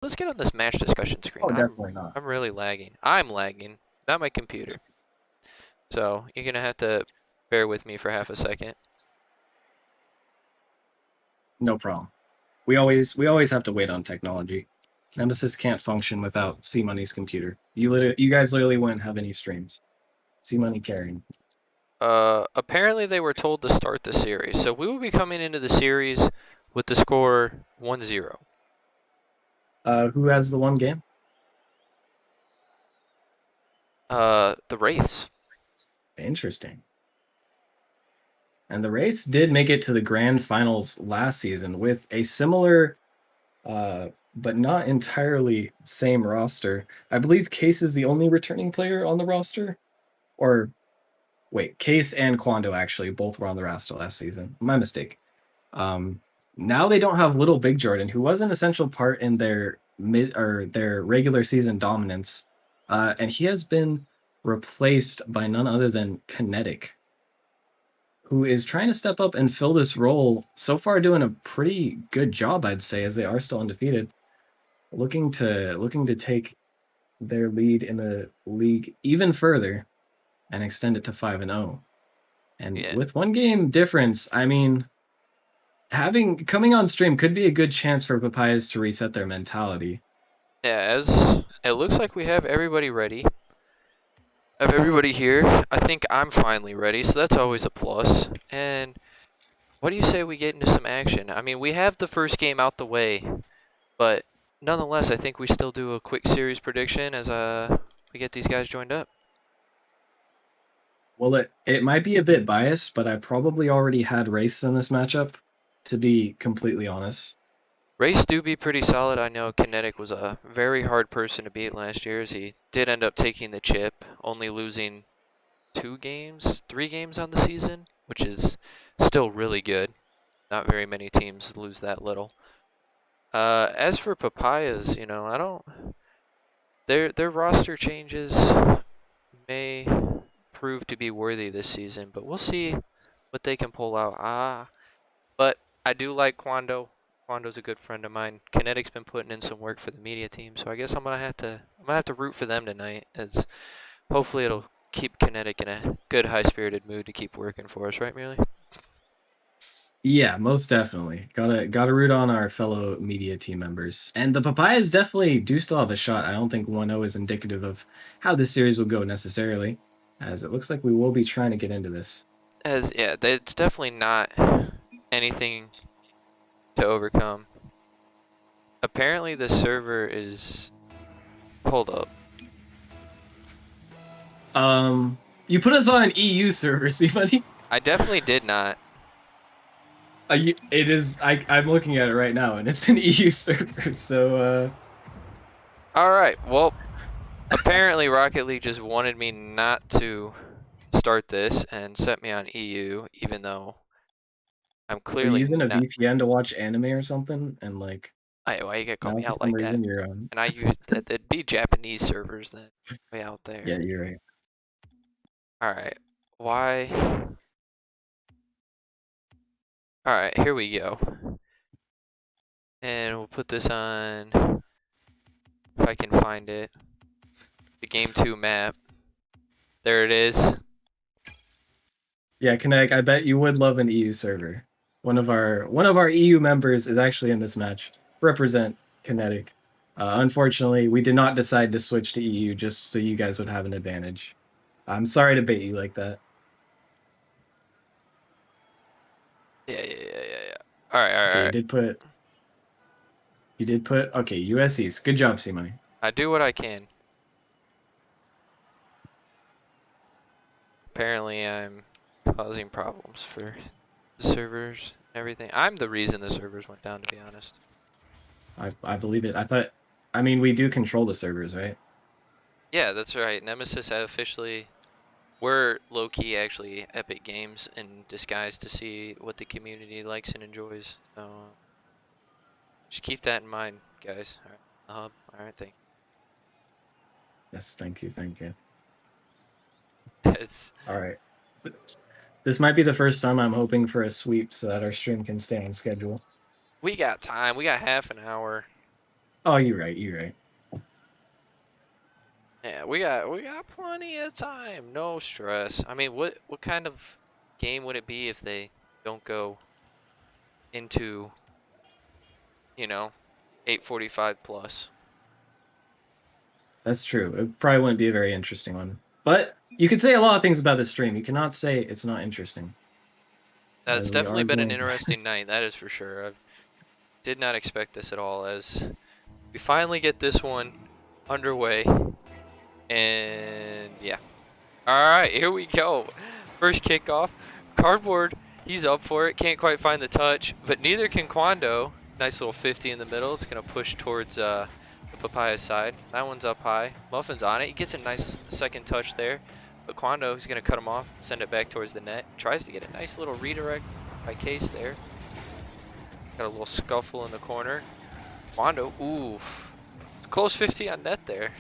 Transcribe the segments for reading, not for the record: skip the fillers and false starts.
let's get on this match discussion screen. Oh, definitely not. I'm really lagging. I'm lagging, not my computer. So you're gonna have to bear with me for half a second. No problem. We always have to wait on technology. Nemesis can't function without C Money's computer. You guys literally wouldn't have any streams. C Money carrying. Apparently they were told to start the series, so we will be coming into the series with the score 1-0. Who has the one game? The Wraiths. Interesting. And the Wraiths did make it to the grand finals last season with a similar, but not entirely same roster. I believe Case is the only returning player on the roster. Or, wait, Case and Quando actually both were on the roster last season. My mistake. Now they don't have Little Big Jordan, who was an essential part in their their regular season dominance, and he has been replaced by none other than Kinetic, who is trying to step up and fill this role. So far, doing a pretty good job, I'd say, as they are still undefeated, looking to take their lead in the league even further and extend it to 5-0. And Yeah. with one game difference, I mean, coming on stream could be a good chance for Papayas to reset their mentality. Yeah, as it looks like we have everybody ready. Have everybody here. I think I'm finally ready, so that's always a plus. And what do you say we get into some action? I mean, we have the first game out the way, but nonetheless, I think we still do a quick series prediction as we get these guys joined up. Well, it might be a bit biased, but I probably already had Wraiths in this matchup, to be completely honest. Race do be pretty solid. I know Kinetic was a very hard person to beat last year, as he did end up taking the chip, only losing 3 games on the season, which is still really good. Not very many teams lose that little. As for Papayas, you know, I don't. Their roster changes may prove to be worthy this season, but we'll see what they can pull out. But I do like Quando. Quando's a good friend of mine. Kinetic's been putting in some work for the media team, so I guess I'm gonna have to root for them tonight, as hopefully it'll keep Kinetic in a good, high-spirited mood to keep working for us, right, Merely? Yeah, most definitely. Gotta root on our fellow media team members. And the Papayas definitely do still have a shot. I don't think 1-0 is indicative of how this series will go necessarily, as it looks like we will be trying to get into this. Yeah, it's definitely not anything to overcome. Apparently, the server is. Hold up. You put us on an EU server, see, buddy? I definitely did not. It is. I'm looking at it right now, and it's an EU server. So. All right. Well, apparently Rocket League just wanted me not to start this and set me on EU, even though I'm Are you clearly using a not. VPN to watch anime or something? And like, Why you gotta call now me for out some like that? reason you're on. And I use that. It'd be Japanese servers then, way out there. Yeah, you're right. All right. Why? All right. Here we go. And we'll put this on, if I can find it, the Game 2 map. There it is. Yeah, Kinetic, I bet you would love an EU server. One of our EU members is actually in this match. Represent Kinetic. Unfortunately, we did not decide to switch to EU just so you guys would have an advantage. I'm sorry to bait you like that. Yeah. All right. You did put okay, USCs. Good job, C-Money. I do what I can. Apparently, I'm causing problems for the servers and everything. I'm the reason the servers went down, to be honest. I believe it. I mean, we do control the servers, right? Yeah, that's right. Nemesis officially. We're low-key actually Epic Games in disguise to see what the community likes and enjoys. So just keep that in mind, guys. All right, All right, thank Yes, thank you. you. All right. This might be the first time I'm hoping for a sweep so that our stream can stay on schedule. We got time. We got half an hour. Oh, you're right. You're right. Yeah, we got plenty of time. No stress. I mean, what kind of game would it be if they don't go into, you know, 8:45 plus? That's true. It probably wouldn't be a very interesting one. But you could say a lot of things about this stream. You cannot say it's not interesting. That's As we definitely are been an going. interesting night. That is for sure. I did not expect this at all. As we finally get this one underway, and yeah. All right, here we go. First kickoff. Cardboard, he's up for it. Can't quite find the touch, but neither can Quando. Nice little 50 in the middle. It's going to push towards the Papaya side. That one's up high. Muffin's on it. He gets a nice second touch there, but Quando, he's going to cut him off, send it back towards the net. Tries to get a nice little redirect by Case there. Got a little scuffle in the corner. Quando, oof. It's close 50 on net there.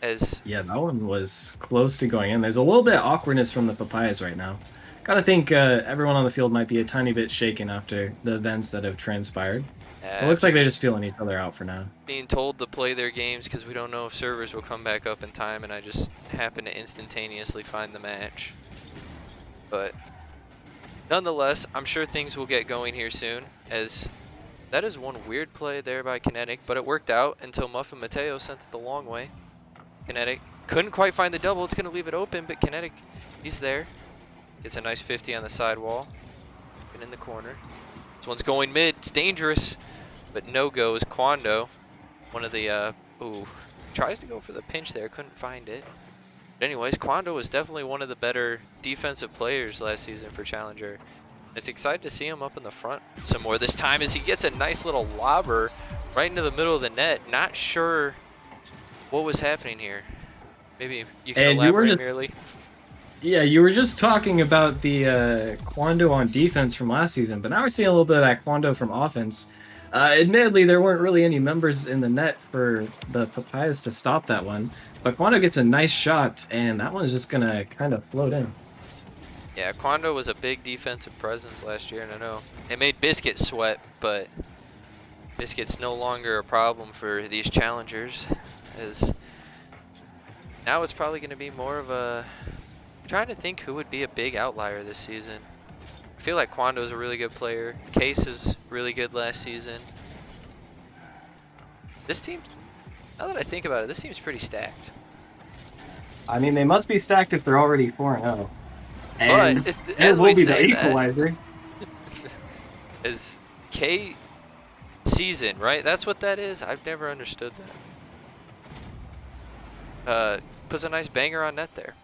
As Yeah, that one was close to going in. There's a little bit of awkwardness from the Papayas right now. Gotta think everyone on the field might be a tiny bit shaken after the events that have transpired. It looks like they're just feeling each other out for now. being told to play their games because we don't know if servers will come back up in time, and I just happen to instantaneously find the match. But nonetheless, I'm sure things will get going here soon, as that is one weird play there by Kinetic, but it worked out until Muffin Mateo sent it the long way. Kinetic couldn't quite find the double. It's going to leave it open, but Kinetic, he's there. Gets a nice 50 on the sidewall. And in the corner. This one's going mid. It's dangerous, but no go is Quando. One of the, ooh, tries to go for the pinch there. Couldn't find it. But anyways, Quando was definitely one of the better defensive players last season for Challenger. It's exciting to see him up in the front some more this time as he gets a nice little lobber right into the middle of the net. Not sure what was happening here. Maybe you can And you were elaborate just merely. Yeah, you were just talking about the Quando on defense from last season, but now we're seeing a little bit of that Quando from offense. Admittedly, there weren't really any members in the net for the Papayas to stop that one, but Quando gets a nice shot, and that one's just going to kind of float in. Yeah, Quando was a big defensive presence last year, and I know it made Biscuit sweat, but Biscuit's no longer a problem for these challengers, as now it's probably going to be more of a... I'm trying to think who would be a big outlier this season. I feel like Quando's a really good player. Case is really good last season. This team, now that I think about it, this team's pretty stacked. I mean, they must be stacked if they're already 4-0. And But it as will we be the say equalizer. as K season, right? That's what that is. I've never understood that. Puts a nice banger on net there.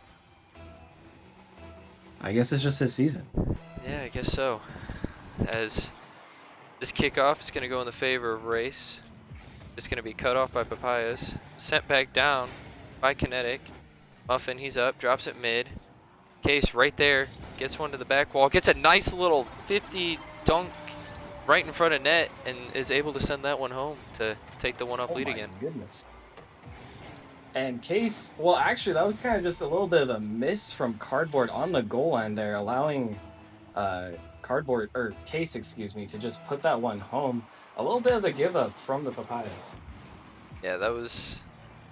I guess it's just his season. Yeah, I guess so. As this kickoff is going to go in the favor of Race. It's going to be cut off by Papayas. Sent back down by Kinetic. Muffin, he's up, drops it mid. Case right there, gets one to the back wall, gets a nice little 50 dunk right in front of net, and is able to send that one home to take the one-up lead again. Goodness. And Case, well, actually, that was kind of just a little bit of a miss from Cardboard on the goal line there, allowing Cardboard, or Case, excuse me, to just put that one home. A little bit of a give up from the Papayas. Yeah, that was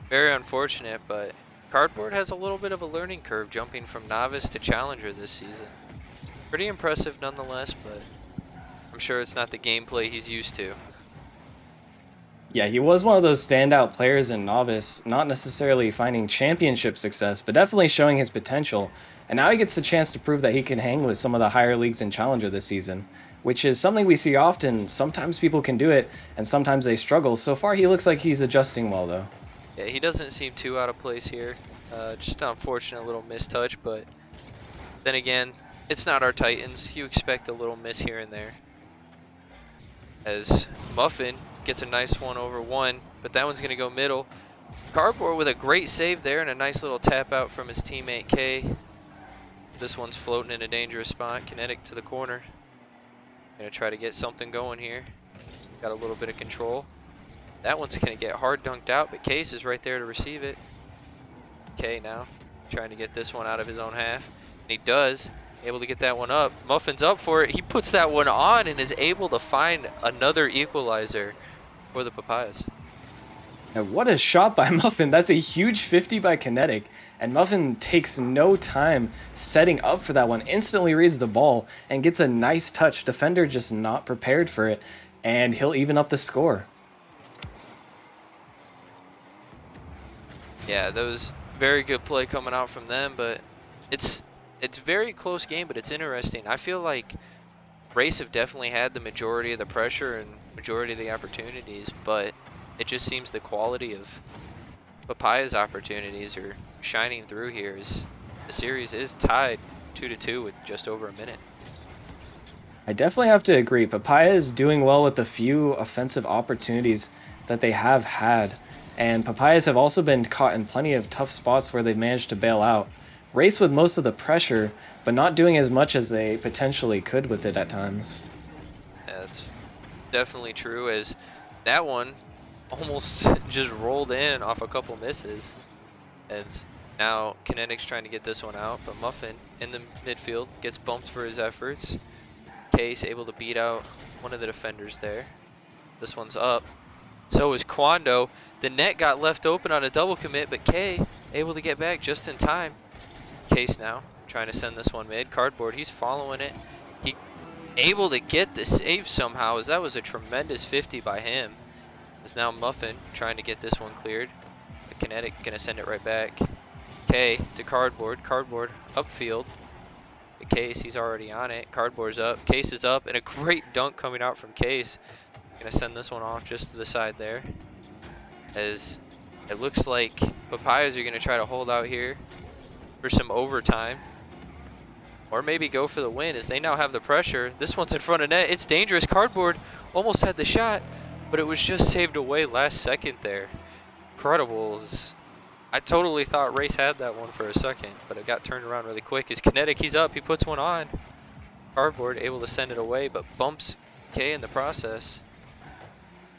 very unfortunate, but Cardboard has a little bit of a learning curve jumping from novice to challenger this season. Pretty impressive nonetheless, but I'm sure it's not the gameplay he's used to. Yeah, he was one of those standout players in novice, not necessarily finding championship success, but definitely showing his potential. And now he gets the chance to prove that he can hang with some of the higher leagues in challenger this season, which is something we see often. Sometimes people can do it, and sometimes they struggle. So far, he looks like he's adjusting well, though. Yeah, he doesn't seem too out of place here. Just an unfortunate little mistouch, but then again, it's not our Titans. You expect a little miss here and there. As Muffin gets a nice one over one, but that one's going to go middle. Cardboard with a great save there and a nice little tap out from his teammate K. This one's floating in a dangerous spot. Kinetic to the corner. Gonna try to get something going here. Got a little bit of control. That one's gonna get hard dunked out, but Case is right there to receive it. K now trying to get this one out of his own half. And he does. Able to get that one up. Muffin's up for it. He puts that one on and is able to find another equalizer. for the Papayas. And what a shot by Muffin. That's a huge 50 by Kinetic. And Muffin takes no time setting up for that one. Instantly reads the ball and gets a nice touch. Defender just not prepared for it. And he'll even up the score. Yeah, that was very good play coming out from them, but it's very close game, but it's interesting. I feel like Wraiths have definitely had the majority of the pressure and majority of the opportunities, but it just seems the quality of Papaya's opportunities are shining through here as the series is tied 2-2 with just over a minute. I definitely have to agree. Papaya is doing well with the few offensive opportunities that they have had. And Papayas have also been caught in plenty of tough spots where they've managed to bail out. Race with most of the pressure, but not doing as much as they potentially could with it at times. Yeah, that's definitely true, as that one almost just rolled in off a couple misses. As now Kinetic's trying to get this one out, but Muffin in the midfield gets bumped for his efforts. Case able to beat out one of the defenders there. This one's up. So is Quando. The net got left open on a double commit, but K able to get back just in time. Case now trying to send this one mid. Cardboard, he's following it. He able to get the save somehow, as that was a tremendous 50 by him. As now Muffin trying to get this one cleared. The Kinetic gonna send it right back. K to Cardboard. Cardboard upfield. The Case, he's already on it. Cardboard's up. Case is up, and a great dunk coming out from Case. Gonna send this one off just to the side there. As it looks like Papayas are gonna try to hold out here for some overtime. Or maybe go for the win, as they now have the pressure. This one's in front of net. It's dangerous. Cardboard almost had the shot, but it was just saved away last second there. Incredible. I totally thought Race had that one for a second, but it got turned around really quick. As Kinetic, he's up, he puts one on. Cardboard able to send it away, but bumps K in the process.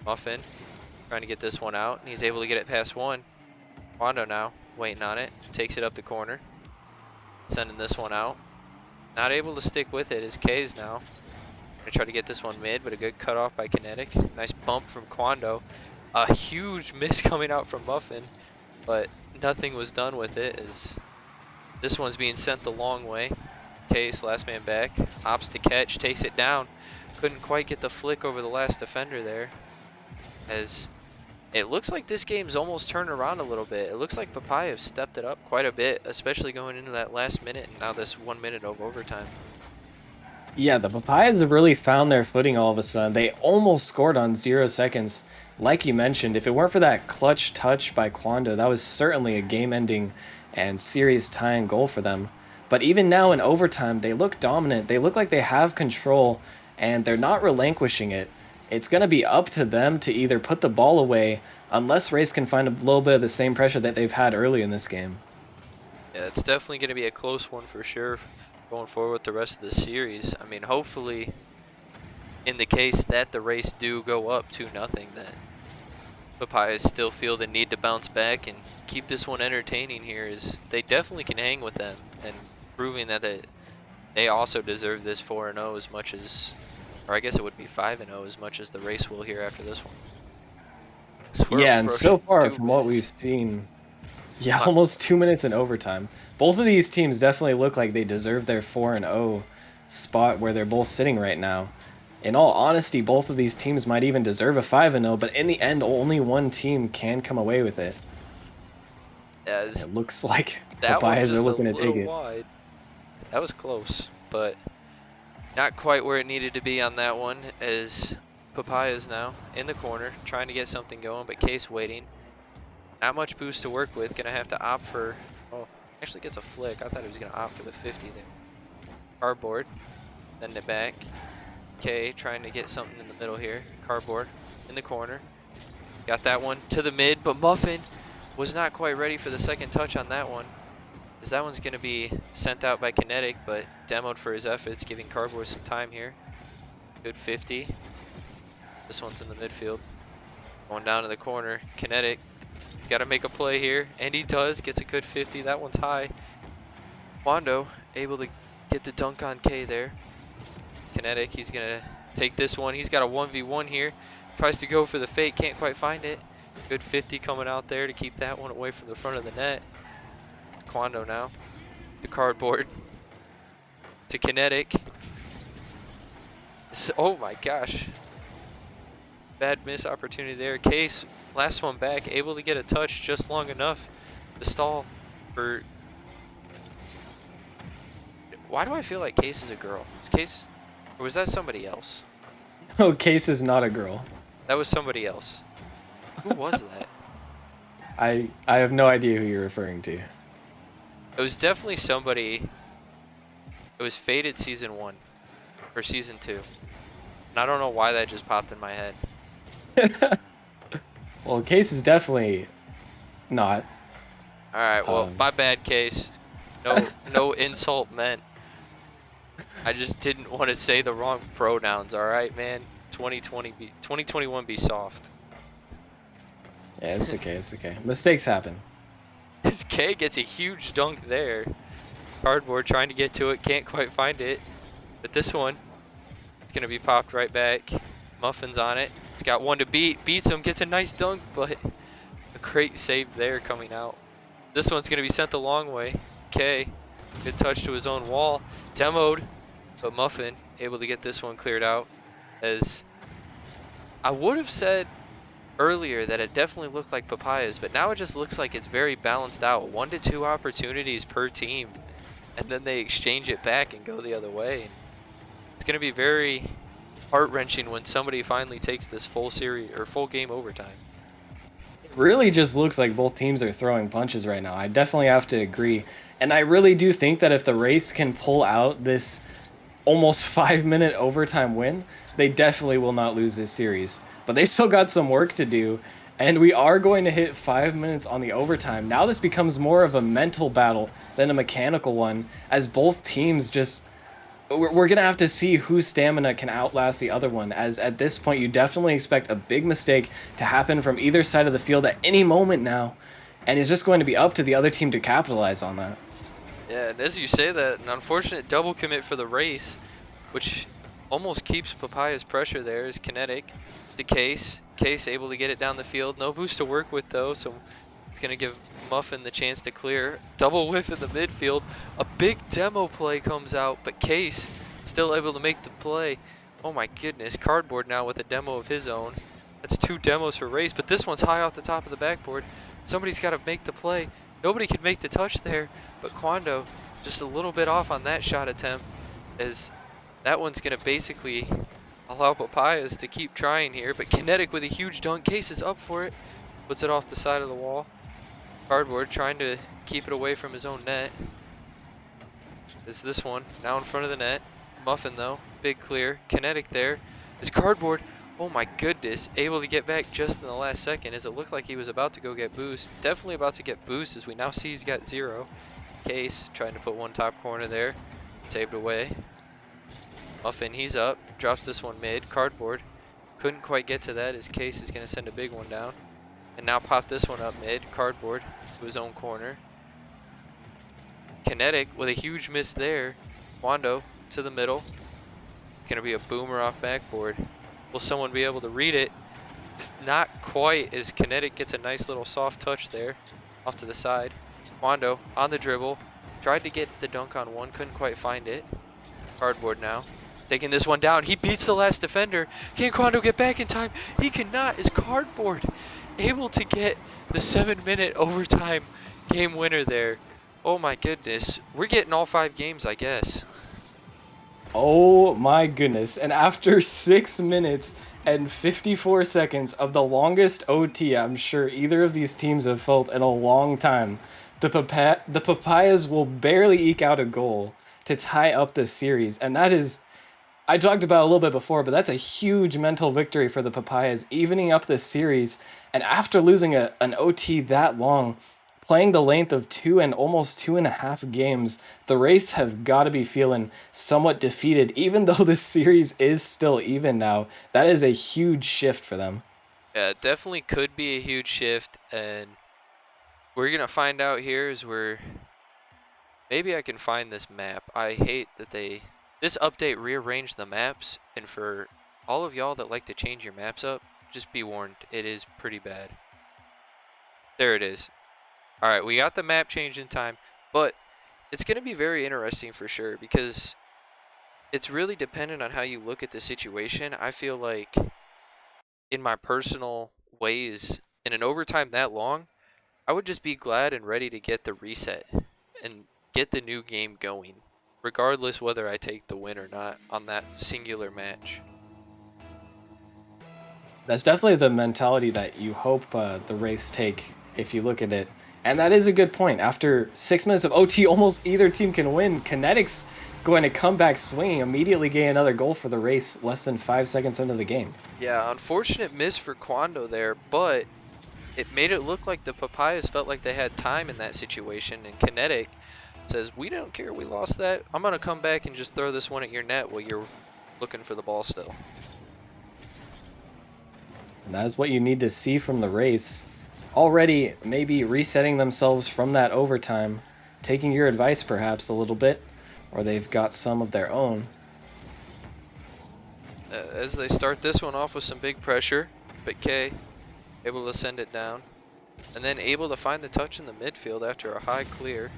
Muffin trying to get this one out, and he's able to get it past one. Quando now waiting on it, takes it up the corner, sending this one out. Not able to stick with it as K's now. Gonna try to get this one mid, but a good cutoff by Kinetic. Nice bump from Quando. A huge miss coming out from Muffin, but nothing was done with it, as this one's being sent the long way. Case, last man back, opts to catch, takes it down. Couldn't quite get the flick over the last defender there, as it looks like this game's almost turned around a little bit. It looks like Papaya have stepped it up quite a bit, especially going into that last minute and now this 1 minute of overtime. Yeah, the Papayas have really found their footing all of a sudden. They almost scored on 0 seconds. Like you mentioned, if it weren't for that clutch touch by Quando, that was certainly a game-ending and series tying goal for them. But even now in overtime, they look dominant. They look like they have control, and they're not relinquishing it. It's going to be up to them to either put the ball away, unless Race can find a little bit of the same pressure that they've had early in this game. Yeah, it's definitely going to be a close one for sure going forward with the rest of the series. I mean, hopefully, in the case that the Race do go up 2-0, then Papayas still feel the need to bounce back and keep this one entertaining here, as they definitely can hang with them, and proving that they also deserve this 4-0 as much as, or I guess it would be 5-0 as much as the Race will here after this one. So yeah, and so far from what we've minutes. seen, yeah, almost 2 minutes in overtime. Both of these teams definitely look like they deserve their 4-0 spot where they're both sitting right now. In all honesty, both of these teams might even deserve a 5-0, but in the end, only one team can come away with it. Yeah, It looks like that one Papayas just are looking a to take little it. wide. That was close, but not quite where it needed to be on that one, as Papayas now in the corner trying to get something going, but Case waiting. Not much boost to work with, gonna have to opt for, oh, actually gets a flick. I thought he was gonna opt for the 50 there. Cardboard, send it back. K trying to get something in the middle here. Cardboard in the corner. Got that one to the mid, but Muffin was not quite ready for the second touch on that one, as that one's gonna be sent out by Kinetic, but demoed for his efforts, giving Cardboard some time here. Good 50. This one's in the midfield. Going down to the corner. Kinetic, he's got to make a play here, and he does. Gets a good 50. That one's high. Quando able to get the dunk on K there. Kinetic, he's going to take this one. He's got a 1v1 here. Tries to go for the fake, can't quite find it. Good 50 coming out there to keep that one away from the front of the net. Quando now. The cardboard. To Kinetic. Oh my gosh. Bad miss opportunity there. Case, last one back, able to get a touch just long enough to stall for... Why do I feel like Case is a girl? Is Case... Or was that somebody else? Oh, Case is not a girl. That was somebody else. Who was that? I have no idea who you're referring to. It was definitely somebody... It was Faded Season 1. Or Season 2. And I don't know why that just popped in my head. Well, Case is definitely not. Alright, well, my bad, Case. No insult meant. I just didn't want to say the wrong pronouns, alright, man? 2021 be soft. Yeah, it's okay, it's okay. Mistakes happen. His K gets a huge dunk there. Cardboard trying to get to it, can't quite find it. But this one, it's going to be popped right back. Muffin's on it. It's got one to beat. Beats him, gets a nice dunk, but a great save there coming out. This one's going to be sent the long way. K, good touch to his own wall. Demoed, but Muffin able to get this one cleared out. As I would have said earlier that it definitely looked like Papayas, but now it just looks like it's very balanced out. 1 to 2 opportunities per team, and then they exchange it back and go the other way. It's going to be very heart-wrenching when somebody finally takes this full series or full game overtime. It really just looks like both teams are throwing punches right now. I definitely have to agree. And I really do think that if the Wraiths can pull out this almost 5-minute overtime win, they definitely will not lose this series. But they still got some work to do, and we are going to hit 5 minutes on the overtime. Now this becomes more of a mental battle than a mechanical one, as both teams just... We're going to have to see whose stamina can outlast the other one, as at this point you definitely expect a big mistake to happen from either side of the field at any moment now, and it's just going to be up to the other team to capitalize on that. Yeah, and as you say that, an unfortunate double commit for the race, which almost keeps Papaya's pressure there, is Kinetic to Case. Case able to get it down the field. No boost to work with though, so it's going to give Muffin the chance to clear. Double whiff in the midfield. A big demo play comes out, but Case still able to make the play. Oh my goodness, Cardboard now with a demo of his own. That's 2 demos for Race, but this one's high off the top of the backboard. Somebody's got to make the play. Nobody can make the touch there, but Quando just a little bit off on that shot attempt, as that one's going to basically allow Papayas to keep trying here, but Kinetic with a huge dunk. Case is up for it. Puts it off the side of the wall. Cardboard trying to keep it away from his own net. Is this one now in front of the net. Muffin though, big clear. Kinetic there. Is Cardboard, oh my goodness, able to get back just in the last second, as it looked like he was about to go get boost. Definitely about to get boost, as we now see he's got 0. Case trying to put one top corner there. Saved away. Muffin, he's up. Drops this one mid. Cardboard couldn't quite get to that, as Case is going to send a big one down. And now pop this one up mid. Cardboard to his own corner. Kinetic with a huge miss there. Quando to the middle. Gonna be a boomer off backboard. Will someone be able to read it? Not quite, as Kinetic gets a nice little soft touch there. Off to the side. Quando on the dribble. Tried to get the dunk on one, couldn't quite find it. Cardboard now. Taking this one down. He beats the last defender. Can Quando get back in time? He cannot. Is Cardboard able to get the 7-minute overtime game winner there? Oh my goodness. We're getting all 5 games, I guess. Oh my goodness. And after 6 minutes and 54 seconds of the longest OT I'm sure either of these teams have felt in a long time, the Papayas will barely eke out a goal to tie up this series. And that is, I talked about a little bit before, but that's a huge mental victory for the Papayas, evening up this series. And after losing an OT that long, playing the length of 2 and almost 2.5 games, the Wraiths have got to be feeling somewhat defeated, even though this series is still even now. That is a huge shift for them. Yeah, it definitely could be a huge shift, and we're going to find out here as we're... Maybe I can find this map. I hate that this update rearranged the maps, and for all of y'all that like to change your maps up, Just be warned, it is pretty bad. There it is. All right, we got the map change in time, but it's going to be very interesting for sure because it's really dependent on how you look at the situation. I feel like in my personal ways, in an overtime that long, I would just be glad and ready to get the reset and get the new game going, regardless whether I take the win or not on that singular match. That's definitely the mentality that you hope the Wraiths take if you look at it. And that is a good point. After 6 minutes of OT, almost either team can win. Kinetic's going to come back swinging, immediately gain another goal for the Wraiths less than 5 seconds into the game. Yeah, unfortunate miss for Quando there, but it made it look like the Papayas felt like they had time in that situation, and Kinetic says, we don't care, we lost that. I'm going to come back and just throw this one at your net while you're looking for the ball still. And that is what you need to see from the Wraiths. Already maybe resetting themselves from that overtime, taking your advice perhaps a little bit, or they've got some of their own. As they start this one off with some big pressure, but K able to send it down, and then able to find the touch in the midfield after a high clear.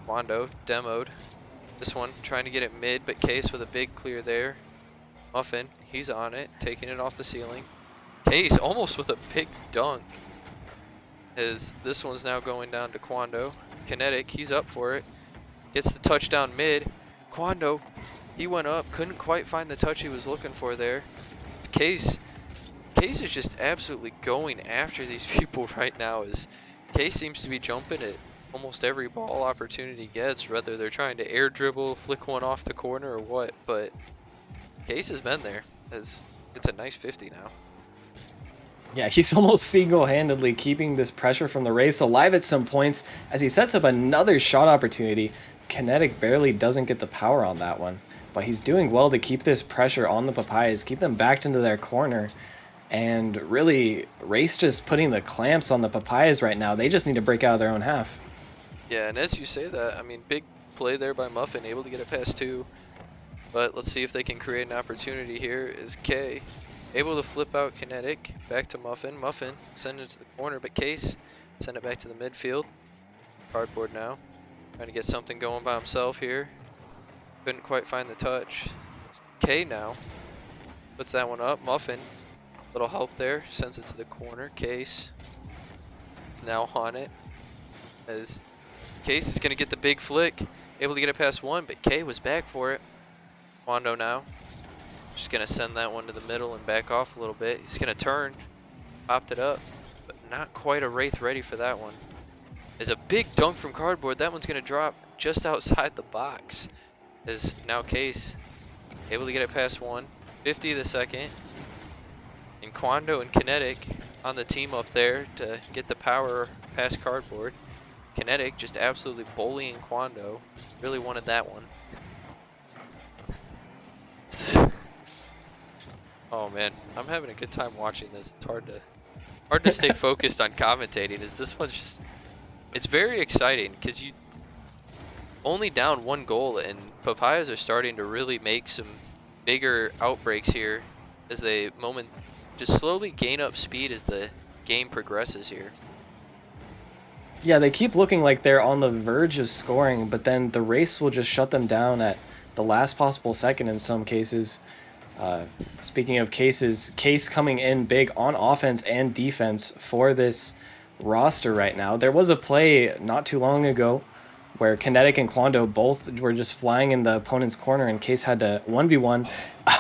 Quando demoed this one, trying to get it mid, but Case with a big clear there. Muffin, he's on it, taking it off the ceiling. Case almost with a big dunk, as this one's now going down to Quando. Kinetic, he's up for it, gets the touchdown mid. Quando, he went up, couldn't quite find the touch he was looking for there. Case is just absolutely going after these people right now, as Case seems to be jumping at almost every ball opportunity gets, whether they're trying to air dribble, flick one off the corner or what, but Case has been there, as it's a nice 50 now. Yeah, he's almost single-handedly keeping this pressure from the Wraiths alive at some points as he sets up another shot opportunity. Kinetic barely doesn't get the power on that one, but he's doing well to keep this pressure on the Papayas, keep them backed into their corner. And really, Wraiths just putting the clamps on the Papayas right now. They just need to break out of their own half. Yeah, and as you say that, I mean, big play there by Muffin, able to get it past two. But let's see if they can create an opportunity here. Is K able to flip out Kinetic back to Muffin. Muffin send it to the corner, but Case send it back to the midfield. Cardboard now, trying to get something going by himself here. Couldn't quite find the touch. It's K now puts that one up. Muffin, little help there, sends it to the corner. Case is now on it, as Case is going to get the big flick, able to get it past one, but K was back for it. Quando now, just going to send that one to the middle and back off a little bit. He's going to turn, popped it up, but not quite a Wraith ready for that one. There's a big dunk from Cardboard. That one's going to drop just outside the box. As now Case able to get it past one, 50 the second. And Quando and Kinetic on the team up there to get the power past Cardboard. Kinetic just absolutely bullying Quando. Really wanted that one. Oh man, I'm having a good time watching this. It's hard to stay focused on commentating, as this one's just, it's very exciting because you only down one goal and Papayas are starting to really make some bigger outbreaks here as they just slowly gain up speed as the game progresses here. Yeah, they keep looking like they're on the verge of scoring, but then the Wraiths will just shut them down at the last possible second in some cases. Speaking of cases, Case coming in big on offense and defense for this roster right now. There was a play not too long ago where Kinetic and Quando both were just flying in the opponent's corner and Case had to 1v1.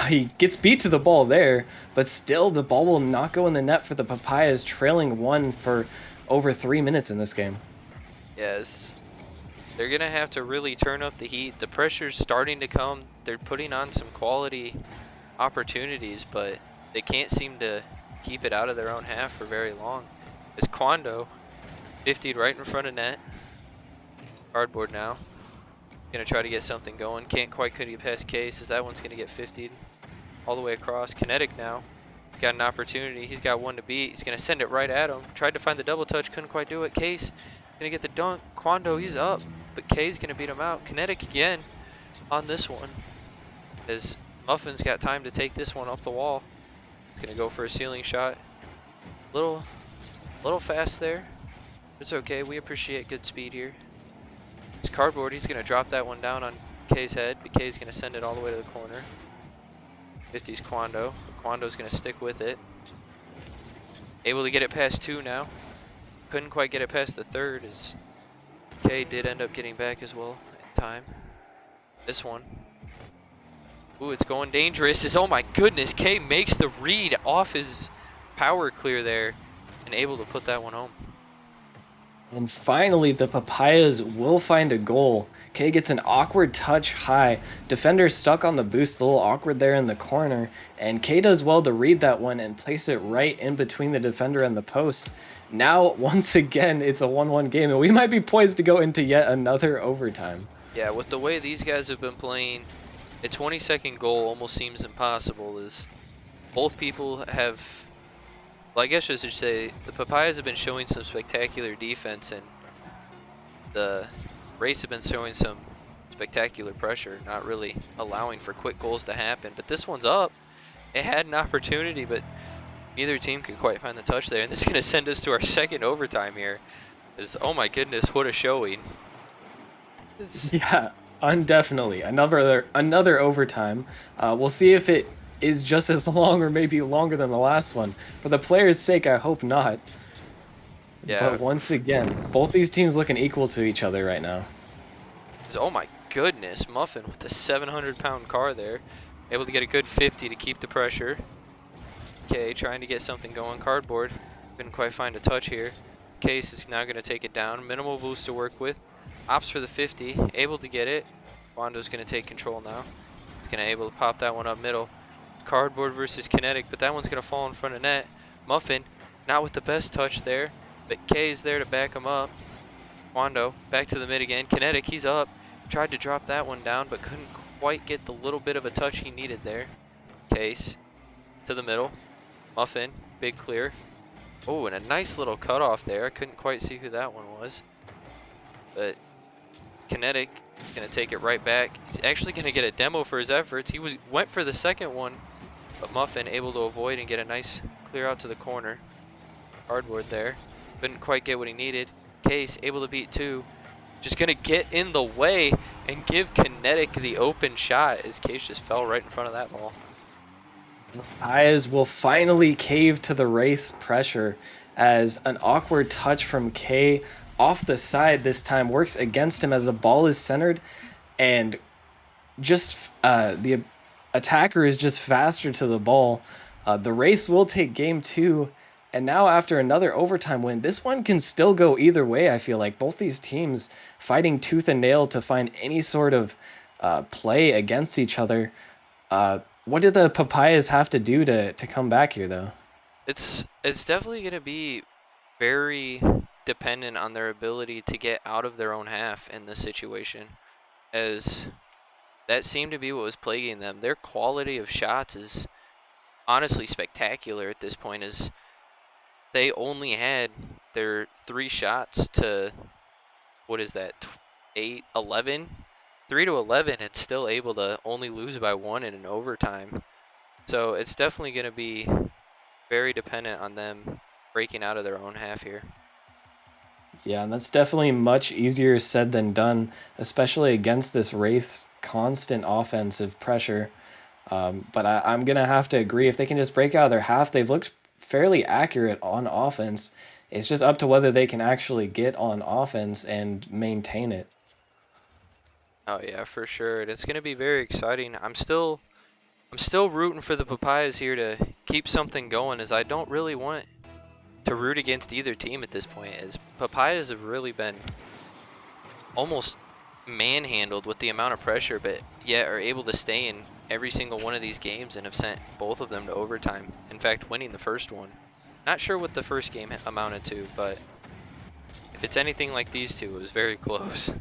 He gets beat to the ball there, but still the ball will not go in the net for the Papayas, trailing one for over 3 minutes in this game. Yes. They're going to have to really turn up the heat. The pressure's starting to come. They're putting on some quality opportunities, but they can't seem to keep it out of their own half for very long. As Quando 50'd right in front of net. Cardboard now. Going to try to get something going. Can't quite get past Case, as that one's going to get 50'd all the way across. Kinetic now. He's got an opportunity. He's got one to beat. He's going to send it right at him. Tried to find the double touch. Couldn't quite do it. Case going to get the dunk. Quando, he's up. But K's going to beat him out. Kinetic again on this one. As Muffin's got time to take this one up the wall. He's gonna go for a ceiling shot. Little fast there. It's okay. We appreciate good speed here. It's cardboard. He's gonna drop that one down on K's head. But K's gonna send it all the way to the corner. 50's Quando. Quando's gonna stick with it. Able to get it past 2 now. Couldn't quite get it past the 3rd as K did end up getting back as well in time. This one. Ooh, it's going dangerous. Oh my goodness, K makes the read off his power clear there and able to put that one home. And finally, the Papayas will find a goal. K gets an awkward touch high. Defender stuck on the boost, a little awkward there in the corner. And K does well to read that one and place it right in between the defender and the post. Now, once again, it's a 1-1 game, and we might be poised to go into yet another overtime. Yeah, with the way these guys have been playing, a 20-second goal almost seems impossible as both people have, well, I guess I should say, the Papayas have been showing some spectacular defense and the Wraiths have been showing some spectacular pressure, not really allowing for quick goals to happen. But this one's up. It had an opportunity, but neither team could quite find the touch there. And this is going to send us to our second overtime here. Oh my goodness, what a showing. Yeah, definitely. Another overtime. We'll see if it is just as long or maybe longer than the last one. For the players' sake, I hope not. Yeah. But once again, both these teams looking equal to each other right now. Oh my goodness, Muffin with the 700-pound car there. Able to get a good 50 to keep the pressure. Okay, trying to get something going. Cardboard. Couldn't quite find a touch here. Case is now going to take it down. Minimal boost to work with. Opts for the 50. Able to get it. Wando's going to take control now. He's going to able to pop that one up middle. Cardboard versus Kinetic, but that one's going to fall in front of net. Muffin, not with the best touch there, but K is there to back him up. Wando, back to the mid again. Kinetic, he's up. Tried to drop that one down, but couldn't quite get the little bit of a touch he needed there. Case, to the middle. Muffin, big clear. Oh, and a nice little cutoff there. I couldn't quite see who that one was. But Kinetic is going to take it right back. He's actually going to get a demo for his efforts. He went for the second one, but Muffin able to avoid and get a nice clear out to the corner. Cardboard there. Couldn't quite get what he needed. Case able to beat 2. Just going to get in the way and give Kinetic the open shot as Case just fell right in front of that ball. Eyes will finally cave to the Wraith's pressure as an awkward touch from K off the side this time works against him as the ball is centered and just the attacker is just faster to the ball. The Wraiths will take game 2, and now after another overtime win, this one can still go either way. I feel like both these teams fighting tooth and nail to find any sort of play against each other. What did the Papayas have to do to come back here, though? It's definitely going to be very dependent on their ability to get out of their own half in this situation, as that seemed to be what was plaguing them. Their quality of shots is honestly spectacular at this point, as they only had their 3 shots to, what is that, 8, 11? 3 to 11 and still able to only lose by 1 in an overtime. So it's definitely going to be very dependent on them breaking out of their own half here. Yeah, and that's definitely much easier said than done, especially against this Wraith's constant offensive pressure. But I'm going to have to agree. If they can just break out of their half, they've looked fairly accurate on offense. It's just up to whether they can actually get on offense and maintain it. Oh yeah, for sure. And it's going to be very exciting. I'm still rooting for the Papayas here to keep something going, as I don't really want to root against either team at this point, as Papayas have really been almost manhandled with the amount of pressure, but yet are able to stay in every single one of these games and have sent both of them to overtime. In fact, winning the first one. Not sure what the first game amounted to, but if it's anything like these two, it was very close.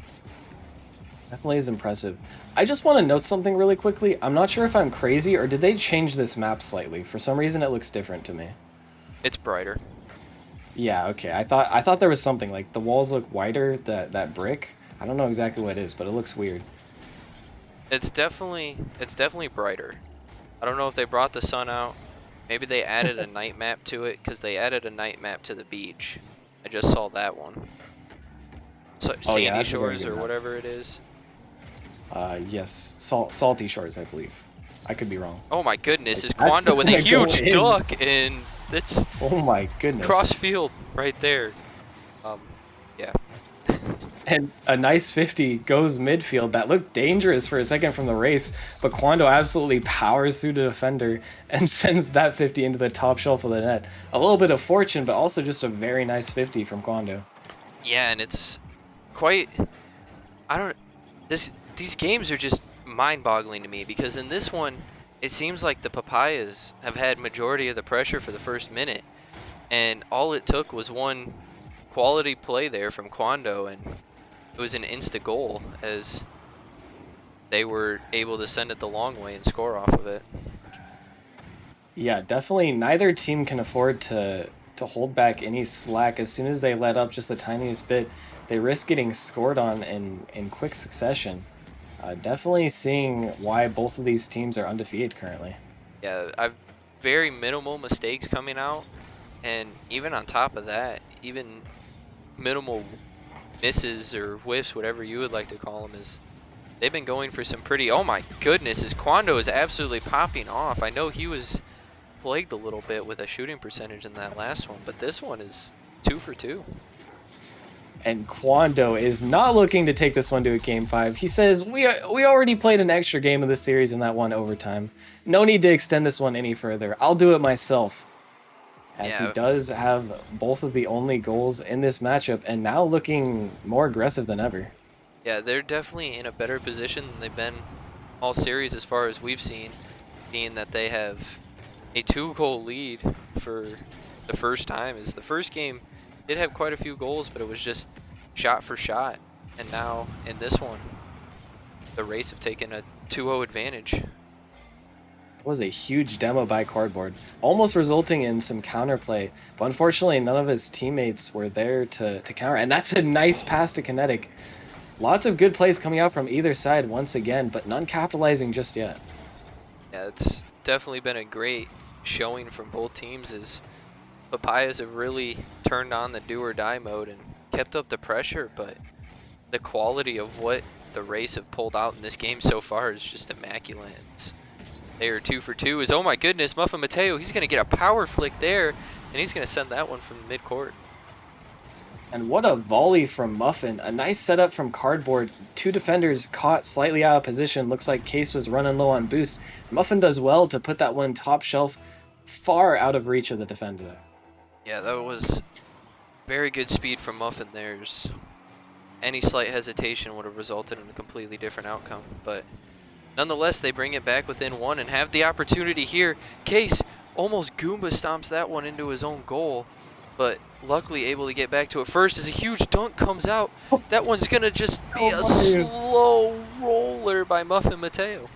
Definitely is impressive. I just want to note something really quickly. I'm not sure if I'm crazy or did they change this map slightly? For some reason it looks different to me. It's brighter. Yeah, okay. I thought there was something like the walls look wider, that brick. I don't know exactly what it is, but it looks weird. It's definitely brighter. I don't know if they brought the sun out Maybe they added a night map to it, because they added a night map to the beach. I just saw that one. So, Oh yeah, Sandy that's a very Shores good or map. whatever it is. Yes, Salty Shores, I believe. I could be wrong. Oh my goodness, Like, is that's Quando just with a gonna go huge in. duck, and that's Oh my goodness. cross field right there. Yeah. And a nice 50 goes midfield. That looked dangerous for a second from the race, but Quando absolutely powers through the defender and sends that 50 into the top shelf of the net. A little bit of fortune, but also just a very nice 50 from Quando. Yeah, and it's quite, I don't, these games are just mind-boggling to me, because in this one, it seems like the Papayas have had majority of the pressure for the first minute, and all it took was one quality play there from Quando, and it was an insta goal, as they were able to send it the long way and score off of it. Yeah, definitely neither team can afford to hold back any slack. As soon as they let up just the tiniest bit, they risk getting scored on in quick succession. Definitely seeing why both of these teams are undefeated currently. Yeah, I've very minimal mistakes coming out, and even on top of that, even minimal misses or whiffs, whatever you would like to call them, is they've been going for some pretty, oh my goodness, is Quando is absolutely popping off. I know he was plagued a little bit with a shooting percentage in that last one, but this one is 2 for 2. And Quando is not looking to take this one to a game 5. He says, we already played an extra game of the series in that one overtime. No need to extend this one any further. I'll do it myself. As he Yeah, does have both of the only goals in this matchup and now looking more aggressive than ever. yeah, they're definitely in a better position than they've been all series as far as we've seen, being that they have a 2-goal lead for the first time. Is the first game did have quite a few goals, but it was just shot for shot, and now in this one, the Wraiths have taken a 2-0 advantage. Was a huge demo by Cardboard, almost resulting in some counterplay, but unfortunately none of his teammates were there to counter. And that's a nice pass to Kinetic. Lots of good plays coming out from either side once again, but none capitalizing just yet. Yeah, it's definitely been a great showing from both teams, as Papayas have really turned on the do or die mode and kept up the pressure, but the quality of what the Wraiths have pulled out in this game so far is just immaculate. They are 2 for 2. Is, oh my goodness, Muffin Mateo, he's gonna get a power flick there, and he's gonna send that one from mid-court. And what a volley from Muffin. A nice setup from Cardboard. Two defenders caught slightly out of position. Looks like Case was running low on boost. Muffin does well to put that one top shelf far out of reach of the defender. Yeah, that was very good speed from Muffin. There's any slight hesitation would have resulted in a completely different outcome, but nonetheless, they bring it back within one and have the opportunity here. Case almost Goomba stomps that one into his own goal, but luckily able to get back to it first as a huge dunk comes out. That one's gonna just be a slow roller by Muffin Mateo.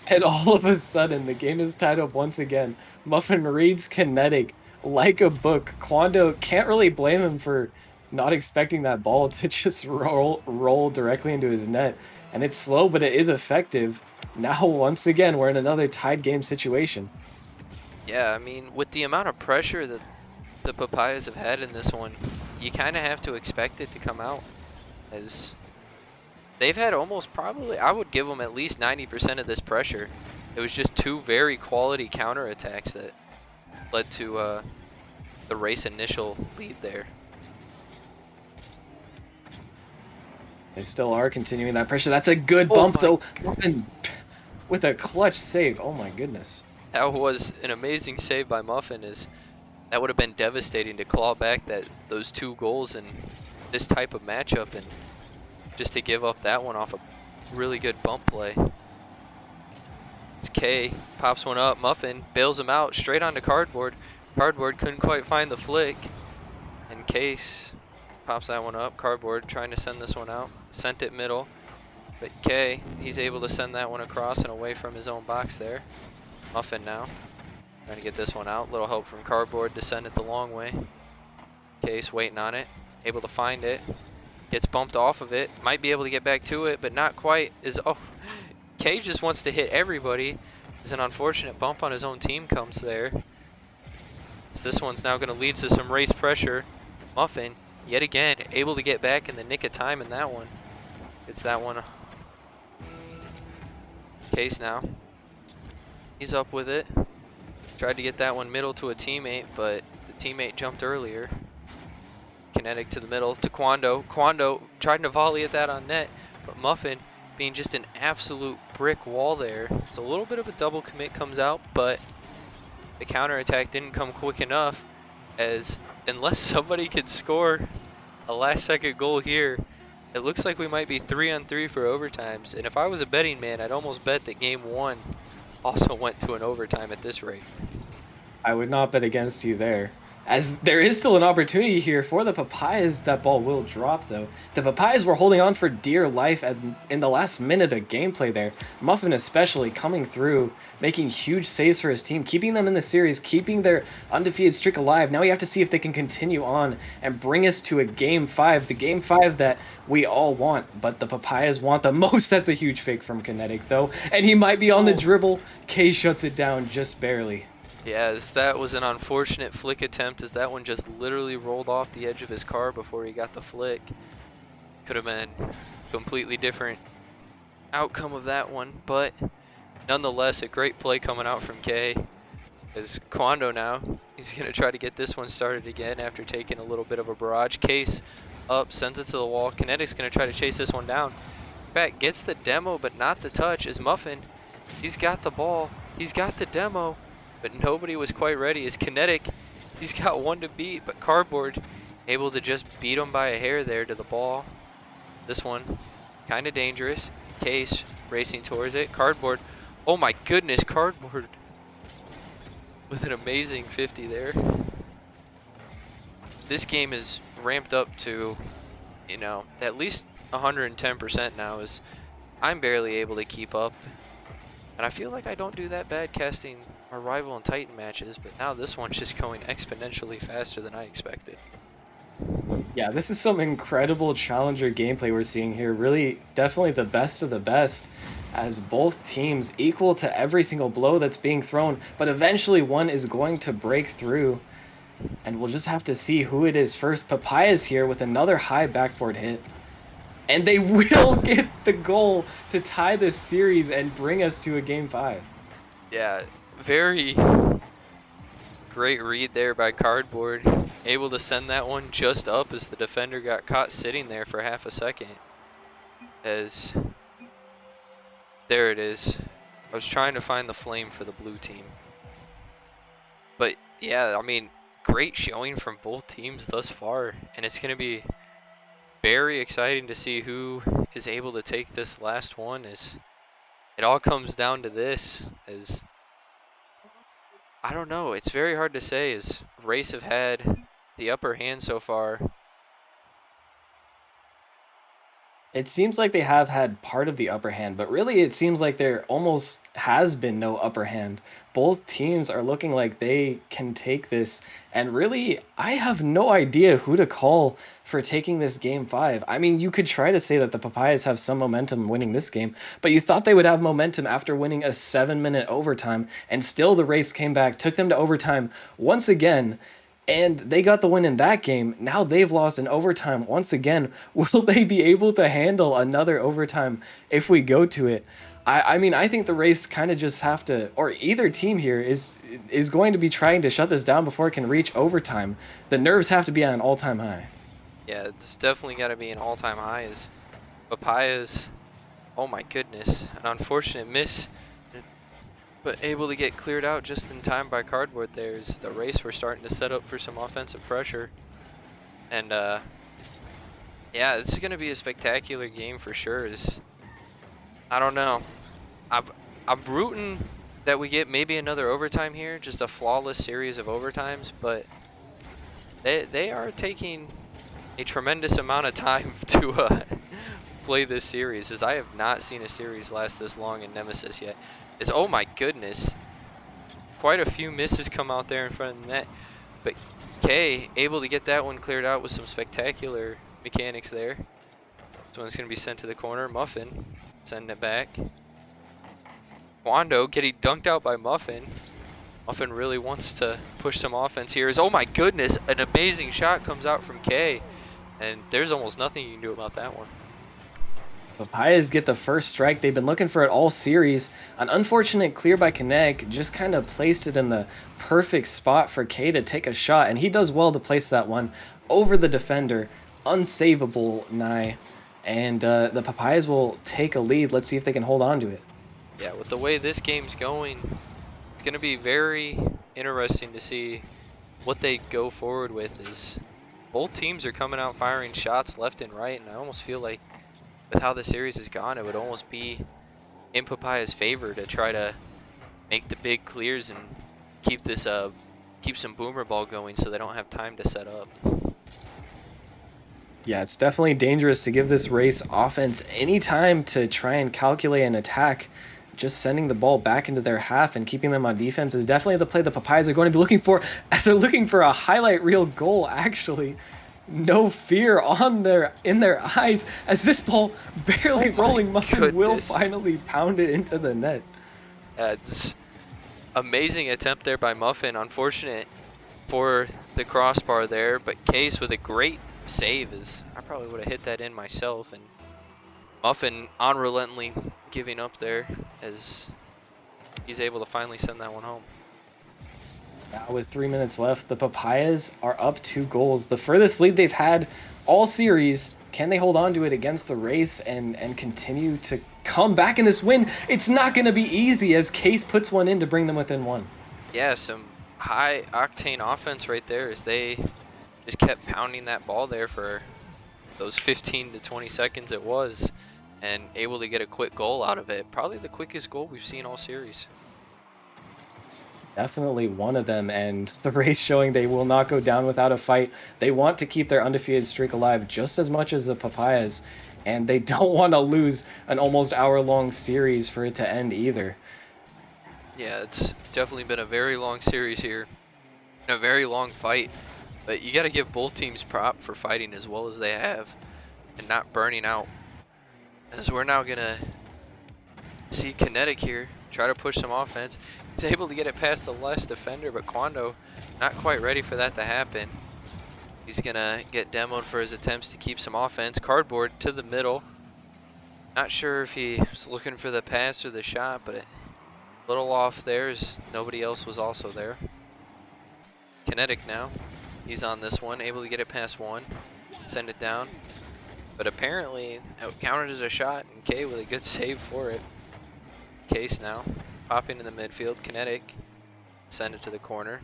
And all of a sudden, the game is tied up once again. Muffin reads Kinetic like a book. Quando can't really blame him for not expecting that ball to just roll directly into his net. And it's slow, but it is effective. Now, once again, we're in another tied game situation. Yeah, I mean, with the amount of pressure that the Papayas have had in this one, you kind of have to expect it to come out, as they've had almost probably, I would give them at least 90% of this pressure. It was just two very quality counterattacks that led to the race initial lead there. They still are continuing that pressure. That's a good bump, though. Muffin with a clutch save. Oh my goodness. That was an amazing save by Muffin, as that would have been devastating to claw back those 2 goals in this type of matchup, and just to give up that one off a really good bump play. It's K, pops one up, Muffin bails him out straight onto Cardboard. Cardboard couldn't quite find the flick, and Case pops that one up. Cardboard trying to send this one out, sent it middle, but K, he's able to send that one across and away from his own box there. Muffin now trying to get this one out. Little help from Cardboard to send it the long way. Case waiting on it, able to find it. Gets bumped off of it. Might be able to get back to it, but not quite. Oh, K just wants to hit everybody. As an unfortunate bump on his own team comes there. So this one's now going to lead to some race pressure. Muffin, yet again, able to get back in the nick of time in that one. It's that one. Case now. He's up with it. Tried to get that one middle to a teammate, but the teammate jumped earlier. Kinetic to the middle to Quando. Quando tried to volley at that on net, but Muffin being just an absolute brick wall there. It's a little bit of a double commit comes out, but the counterattack didn't come quick enough, as unless somebody could score a last second goal here, it looks like we might be 3-on-3 for overtimes. And if I was a betting man, I'd almost bet that game 1 also went to an overtime at this rate. I would not bet against you there. As there is still an opportunity here for the Papayas, that ball will drop though. The Papayas were holding on for dear life in the last minute of gameplay there. Muffin especially coming through, making huge saves for his team, keeping them in the series, keeping their undefeated streak alive. Now we have to see if they can continue on and bring us to a game 5, the game 5 that we all want, but the Papayas want the most. That's a huge fake from Kinetic though, and he might be on the dribble. K shuts it down just barely. Yeah, as that was an unfortunate flick attempt, as that one just literally rolled off the edge of his car before he got the flick. Could have been completely different outcome of that one, but nonetheless a great play coming out from K. As Quando now, he's going to try to get this one started again after taking a little bit of a barrage. Case up, sends it to the wall. Kinetic's going to try to chase this one down. In fact, gets the demo but not the touch. As Muffin, he's got the ball, he's got the demo, but nobody was quite ready. As Kinetic, he's got one to beat, but Cardboard able to just beat him by a hair there to the ball. This one kind of dangerous. Case racing towards it. Cardboard, oh my goodness, Cardboard with an amazing 50 there. This game is ramped up to, you know, at least 110% now, as I'm barely able to keep up. And I feel like I don't do that bad casting our rival and Titan matches, but now this one's just going exponentially faster than I expected. Yeah, this is some incredible challenger gameplay we're seeing here. Really, definitely the best of the best, as both teams equal to every single blow that's being thrown, but eventually one is going to break through, and we'll just have to see who it is first. Papayas here with another high backboard hit, and they will get the goal to tie this series and bring us to a game 5. Yeah, very great read there by Cardboard. Able to send that one just up as the defender got caught sitting there for half a second. As there it is. I was trying to find the flame for the blue team. But yeah, I mean, great showing from both teams thus far, and it's going to be very exciting to see who is able to take this last one, as it all comes down to this. As I don't know, it's very hard to say, as Wraiths have had the upper hand so far. It seems like they have had part of the upper hand, but really it seems like there almost has been no upper hand. Both teams are looking like they can take this, and really, I have no idea who to call for taking this game 5. I mean, you could try to say that the Papayas have some momentum winning this game, but you thought they would have momentum after winning a 7-minute overtime, and still the Wraiths came back, took them to overtime once again, and they got the win in that game. Now they've lost in overtime once again. Will they be able to handle another overtime if we go to it? I mean, I think the Wraiths kind of just have to, or either team here is going to be trying to shut this down before it can reach overtime. The nerves have to be at an all-time high. Yeah, it's definitely got to be an all-time high. As Papayas, oh my goodness, an unfortunate miss, but able to get cleared out just in time by Cardboard there, as the Wraiths were starting to set up for some offensive pressure. And yeah, this is going to be a spectacular game for sure. I don't know. I'm rooting that we get maybe another overtime here, just a flawless series of overtimes, but they are taking a tremendous amount of time to play this series, as I have not seen a series last this long in Nemesis yet. Oh my goodness, quite a few misses come out there in front of the net, but K able to get that one cleared out with some spectacular mechanics there. This one's going to be sent to the corner. Muffin sending it back. Quando getting dunked out by Muffin. Muffin really wants to push some offense here. Oh my goodness, an amazing shot comes out from K. And there's almost nothing you can do about that one. Papayas get the first strike. They've been looking for it all series. An unfortunate clear by Kinetic just kind of placed it in the perfect spot for K to take a shot, and he does well to place that one over the defender. Unsavable, Nye. And the Papayas will take a lead. Let's see if they can hold on to it. Yeah, with the way this game's going, it's going to be very interesting to see what they go forward with. Is both teams are coming out firing shots left and right, and I almost feel like with how the series has gone, it would almost be in Papaya's favor to try to make the big clears and keep this keep some boomer ball going so they don't have time to set up. Yeah, it's definitely dangerous to give this race offense any time to try and calculate an attack. Just sending the ball back into their half and keeping them on defense is definitely the play the Papayas are going to be looking for, as they're looking for a highlight reel goal, actually. No fear in their eyes as this ball barely rolling. Muffin will finally pound it into the net. It's amazing attempt there by Muffin. Unfortunate for the crossbar there, but Case with a great save. I probably would have hit that in myself, and Muffin unrelentingly giving up there as he's able to finally send that one home. Now with 3 minutes left, the Papayas are up 2 goals. The furthest lead they've had all series. Can they hold on to it against the race and continue to come back in this win? It's not going to be easy as Case puts one in to bring them within 1. Yeah, some high octane offense right there as they just kept pounding that ball there for those 15 to 20 seconds it was, and able to get a quick goal out of it. Probably the quickest goal we've seen all series. Definitely one of them, and the race showing they will not go down without a fight. They want to keep their undefeated streak alive just as much as the Papayas, and they don't want to lose an almost hour-long series for it to end either. Yeah, it's definitely been a very long series here, and a very long fight, but you got to give both teams prop for fighting as well as they have, and not burning out. As we're now going to see Kinetic here try to push some offense. He's able to get it past the last defender, but Quando not quite ready for that to happen. He's gonna get demoed for his attempts to keep some offense. Cardboard to the middle. Not sure if he was looking for the pass or the shot, but a little off there as nobody else was also there. Kinetic now. He's on this one, able to get it past one, send it down. But apparently counted as a shot, and K with a good save for it. Case now, popping in the midfield. Kinetic, send it to the corner.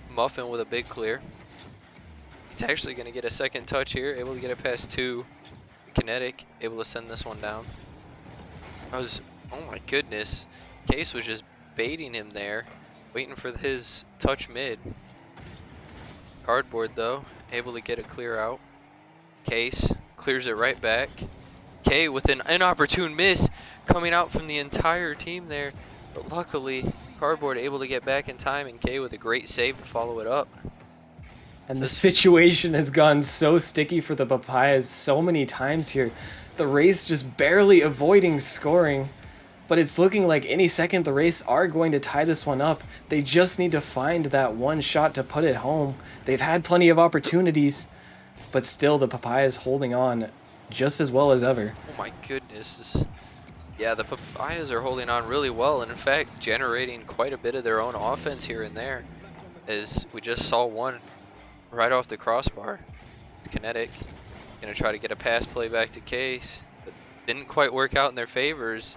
Muffin with a big clear. He's actually going to get a second touch here, able to get it past 2. Kinetic, able to send this one down. Oh my goodness. Case was just baiting him there, waiting for his touch mid. Cardboard though, able to get a clear out. Case clears it right back. K with an inopportune miss coming out from the entire team there, but luckily Cardboard able to get back in time, and K with a great save to follow it up. And the situation has gone so sticky for the Papayas so many times here. The race just barely avoiding scoring, but it's looking like any second the race are going to tie this one up. They just need to find that one shot to put it home. They've had plenty of opportunities, but still the Papayas holding on just as well as ever. Oh my goodness. Yeah, the Papayas are holding on really well, and in fact generating quite a bit of their own offense here and there, as we just saw one right off the crossbar. It's Kinetic gonna try to get a pass play back to Case, but didn't quite work out in their favors.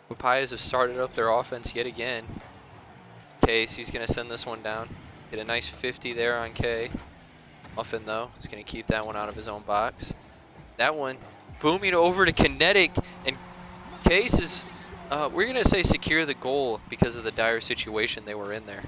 Papayas have started up their offense yet again. Case, he's gonna send this one down, get a nice 50 there on K. Muffin though is gonna keep that one out of his own box. That one booming over to Kinetic, and Case is, we're going to say secure the goal because of the dire situation they were in there.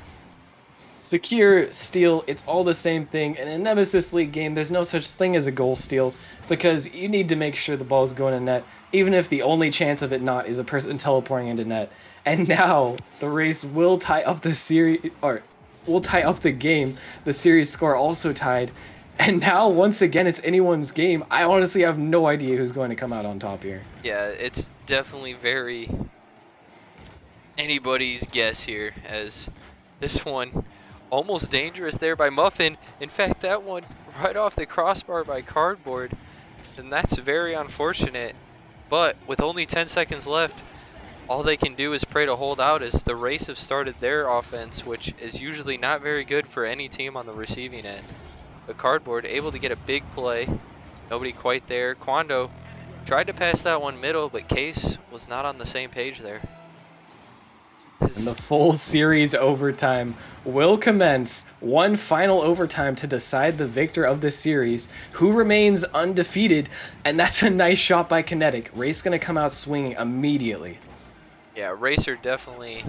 Secure, steal, it's all the same thing. In a Nemesis League game, there's no such thing as a goal steal because you need to make sure the ball is going to net, even if the only chance of it not is a person teleporting into net. And now the race will tie up the series, or will tie up the game. The series score also tied. And now, once again, it's anyone's game. I honestly have no idea who's going to come out on top here. Yeah, it's definitely very anybody's guess here, as this one almost dangerous there by Muffin. In fact, that one right off the crossbar by Cardboard, and that's very unfortunate. But with only 10 seconds left, all they can do is pray to hold out, as the Race have started their offense, which is usually not very good for any team on the receiving end. But Cardboard able to get a big play. Nobody quite there. Quando tried to pass that one middle, but Case was not on the same page there. And the full series overtime will commence. One final overtime to decide the victor of this series, who remains undefeated. And that's a nice shot by Kinetic. Race going to come out swinging immediately. Yeah, Racer definitely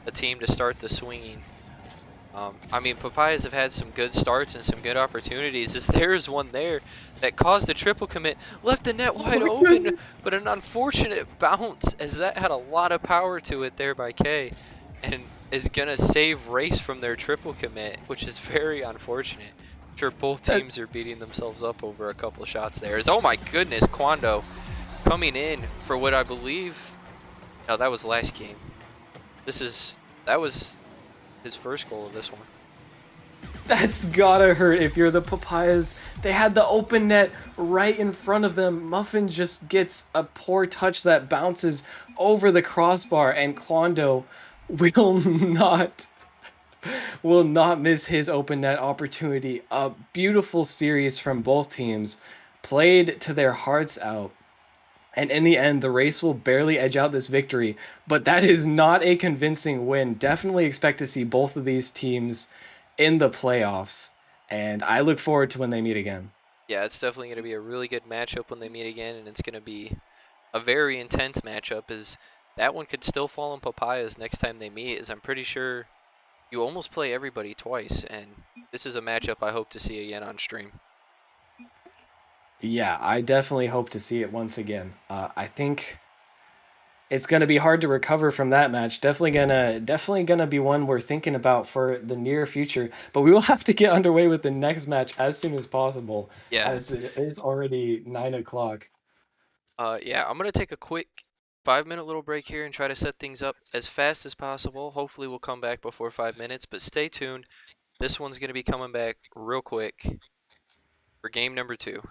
a team to start the swinging. I mean, Papayas have had some good starts and some good opportunities. As there's one there that caused a triple commit, left the net wide open, but an unfortunate bounce, as that had a lot of power to it there by K, and is gonna save Race from their triple commit, which is very unfortunate. I'm sure both teams are beating themselves up over a couple shots there. Oh my goodness, Quando coming in for what I believe, no, that was last game. That was his first goal of this one. That's gotta hurt if you're the Papayas. They had the open net right in front of them. Muffin just gets a poor touch that bounces over the crossbar, and Quando will not miss his open net opportunity. A beautiful series from both teams, played to their hearts out. And in the end, the Race will barely edge out this victory, but that is not a convincing win. Definitely expect to see both of these teams in the playoffs, and I look forward to when they meet again. Yeah, it's definitely going to be a really good matchup when they meet again, and it's going to be a very intense matchup, as that one could still fall on Papayas next time they meet, as I'm pretty sure you almost play everybody twice, and this is a matchup I hope to see again on stream. Yeah, I definitely hope to see it once again. I think it's gonna be hard to recover from that match. Definitely gonna be one we're thinking about for the near future. But we will have to get underway with the next match as soon as possible, Yeah, as it is already 9 o'clock. yeah, I'm going to take a quick 5-minute little break here and try to set things up as fast as possible. Hopefully we'll come back before 5 minutes, but stay tuned. This one's going to be coming back real quick for game number 2.